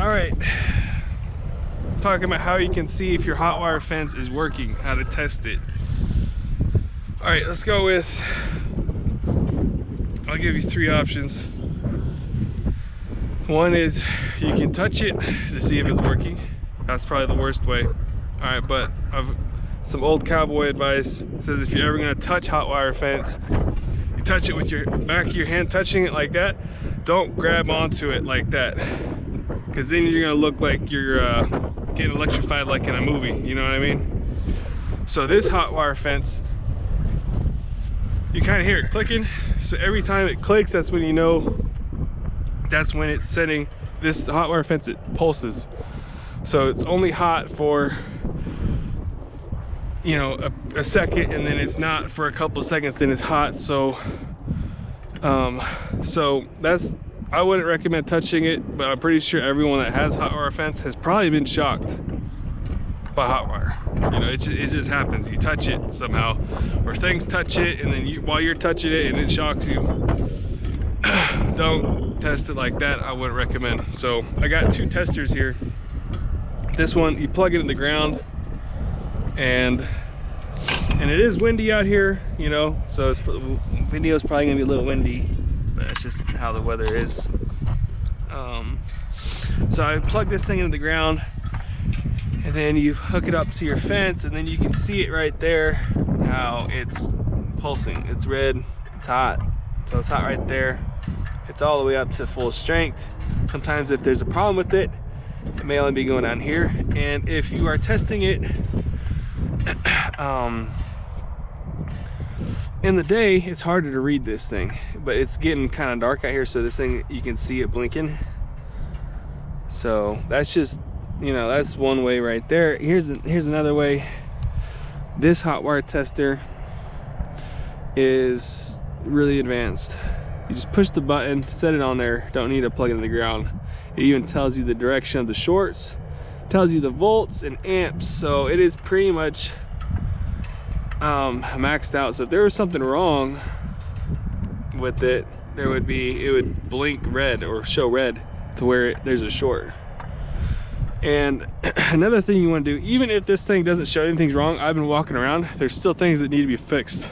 All right, talking about how you can see if your hot wire fence is working, how to test it. All right, let's go with, I'll give you 3 options. One is you can touch it to see if it's working. That's probably the worst way. All right, but I've some old cowboy advice. It says if you're ever gonna touch hot wire fence, you touch it with your back of your hand, touching it like that. Don't grab onto it like that, because then you're gonna look like you're getting electrified like in a movie, you know what I mean? So this hot wire fence, you kind of hear it clicking. So every time it clicks, that's when you know, that's when it's setting, this hot wire fence, it pulses. So it's only hot for, you know, a second, and then it's not for a couple of seconds, then it's hot. So so that's, I wouldn't recommend touching it, but I'm pretty sure everyone that has hot wire fence has probably been shocked by hot wire. You know, it just happens. You touch it somehow, or things touch it, and then while you're touching it and it shocks you. Don't test it like that. I wouldn't recommend. So I got 2 testers here. This one, you plug it in the ground, and it is windy out here, you know, so video is probably gonna be a little windy, but that's just how the weather is. So I plug this thing into the ground, and then you hook it up to your fence, and then you can see it right there how it's pulsing. It's red, it's hot, so it's hot right there. It's all the way up to full strength. Sometimes if there's a problem with it, it may only be going down here. And if you are testing it in the day, it's harder to read this thing, but it's getting kind of dark out here, so this thing, you can see it blinking. So that's just, you know, that's one way right there. Here's another way. This hot wire tester is really advanced. You just push the button, set it on there, don't need to plug it in the ground. It even tells you the direction of the shorts, tells you the volts and amps, so it is pretty much maxed out. So if there was something wrong with it, it would blink red or show red to where there's a short. And another thing you want to do, even if this thing doesn't show anything's wrong, I've been walking around, there's still things that need to be fixed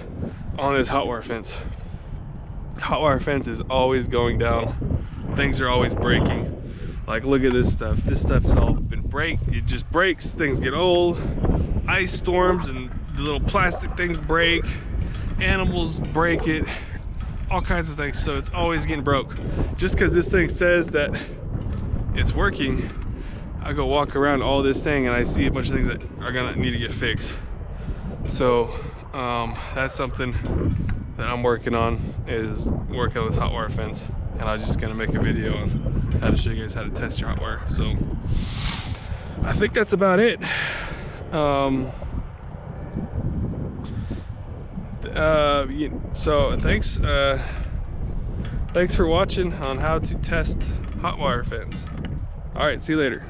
on this hot wire fence. Hot wire fence is always going down. Things are always breaking. Like, look at this stuff. This stuff's all been it just breaks. Things get old. Ice storms and the little plastic things break. Animals break it. All kinds of things. So it's always getting broke. Just because this thing says that it's working, I go walk around all this thing and I see a bunch of things that are gonna need to get fixed. So that's something that I'm working on, is working on this hot wire fence, and I'm just gonna make a video on how to show you guys how to test your hot wire. So I think that's about it. So thanks for watching on how to test hot wire fence. All right, see you later.